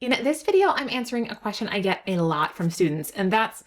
In this video, I'm answering a question I get a lot from students, and that's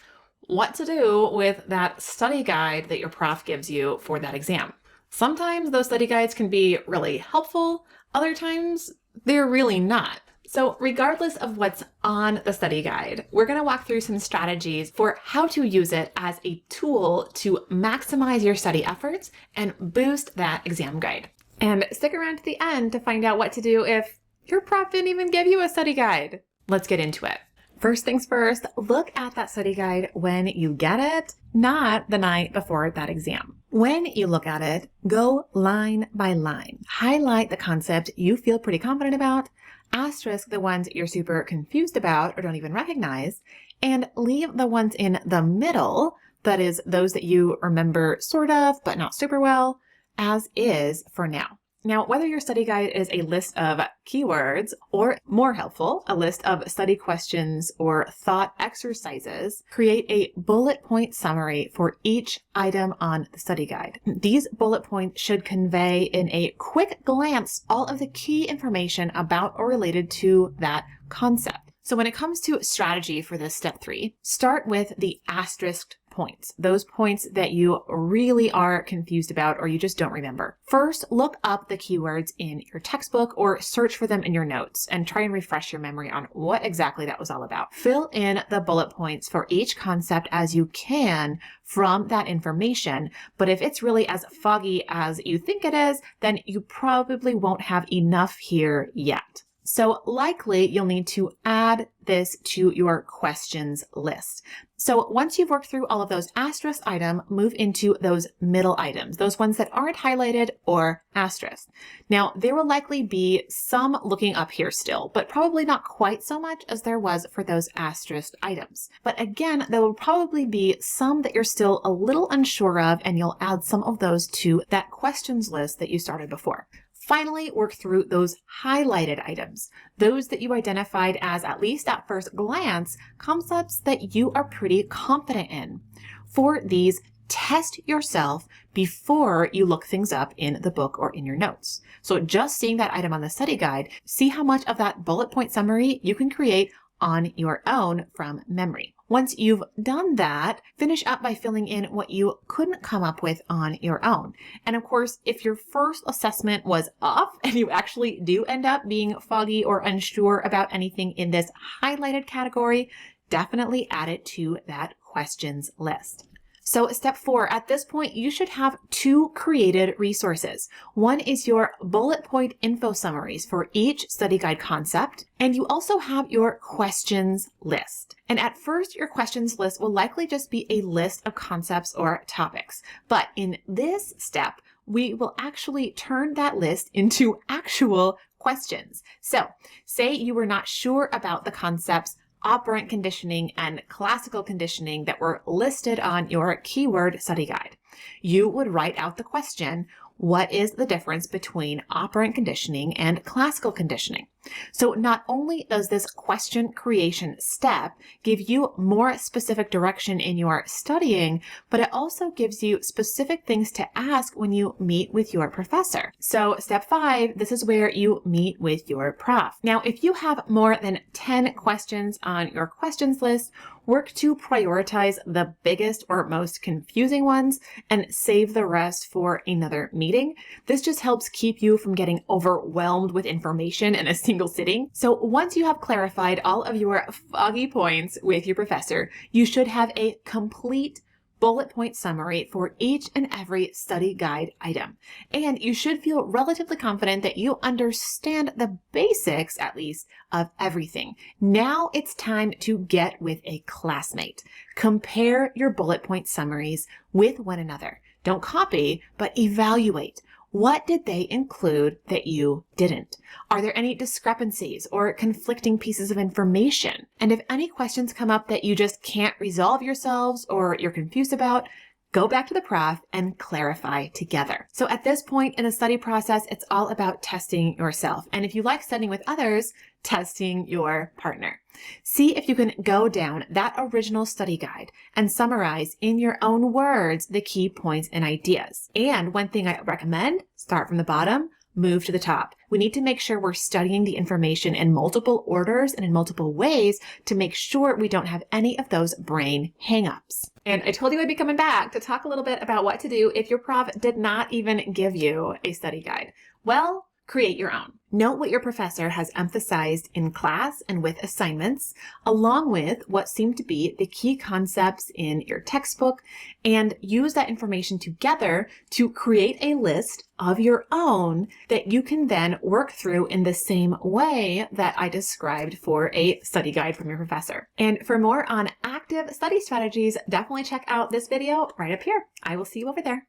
what to do with that study guide that your prof gives you for that exam. Sometimes those study guides can be really helpful, other times they're really not. So regardless of what's on the study guide, we're going to walk through some strategies for how to use it as a tool to maximize your study efforts and boost that exam grade. And stick around to the end to find out what to do if your prof didn't even give you a study guide. Let's get into it. First things first, look at that study guide when you get it, not the night before that exam. When you look at it, go line by line. Highlight the concept you feel pretty confident about, asterisk the ones you're super confused about or don't even recognize, and leave the ones in the middle, that is, those that you remember sort of, but not super well, as is for now. Now, whether your study guide is a list of keywords or, more helpful, a list of study questions or thought exercises, create a bullet point summary for each item on the study guide. These bullet points should convey in a quick glance all of the key information about or related to that concept. So when it comes to strategy for this step 3, start with the asterisked points, those points that you really are confused about or you just don't remember. First, look up the keywords in your textbook or search for them in your notes and try and refresh your memory on what exactly that was all about. Fill in the bullet points for each concept as you can from that information, but if it's really as foggy as you think it is, then you probably won't have enough here yet. So likely you'll need to add this to your questions list. So once you've worked through all of those asterisk items, move into those middle items, those ones that aren't highlighted or asterisk. Now, there will likely be some looking up here still, but probably not quite so much as there was for those asterisk items. But again, there will probably be some that you're still a little unsure of, and you'll add some of those to that questions list that you started before. Finally, work through those highlighted items, those that you identified as, at least at first glance, concepts that you are pretty confident in. For these, test yourself before you look things up in the book or in your notes. So just seeing that item on the study guide, see how much of that bullet point summary you can create on your own from memory. Once you've done that, finish up by filling in what you couldn't come up with on your own. And of course, if your first assessment was off and you actually do end up being foggy or unsure about anything in this highlighted category, definitely add it to that questions list. So step 4, at this point, you should have 2 created resources. One is your bullet point info summaries for each study guide concept, and you also have your questions list. And at first, your questions list will likely just be a list of concepts or topics. But in this step, we will actually turn that list into actual questions. So say you were not sure about the concepts operant conditioning and classical conditioning that were listed on your keyword study guide. You would write out the question, what is the difference between operant conditioning and classical conditioning? So not only does this question creation step give you more specific direction in your studying, but it also gives you specific things to ask when you meet with your professor. So step 5, this is where you meet with your prof. Now, if you have more than 10 questions on your questions list, work to prioritize the biggest or most confusing ones and save the rest for another meeting. This just helps keep you from getting overwhelmed with information in a single sitting. So once you have clarified all of your foggy points with your professor, you should have a complete bullet point summary for each and every study guide item. And you should feel relatively confident that you understand the basics, at least, of everything. Now it's time to get with a classmate. Compare your bullet point summaries with one another. Don't copy, but evaluate. What did they include that you didn't? Are there any discrepancies or conflicting pieces of information? And if any questions come up that you just can't resolve yourselves or you're confused about, go back to the prof and clarify together. So at this point in the study process, it's all about testing yourself. And if you like studying with others, testing your partner. See if you can go down that original study guide and summarize in your own words the key points and ideas. And one thing I recommend, start from the bottom, move to the top. We need to make sure we're studying the information in multiple orders and in multiple ways to make sure we don't have any of those brain hangups. And I told you I'd be coming back to talk a little bit about what to do if your prof did not even give you a study guide. Well, create your own. Note what your professor has emphasized in class and with assignments, along with what seem to be the key concepts in your textbook, and use that information together to create a list of your own that you can then work through in the same way that I described for a study guide from your professor. And for more on active study strategies, definitely check out this video right up here. I will see you over there.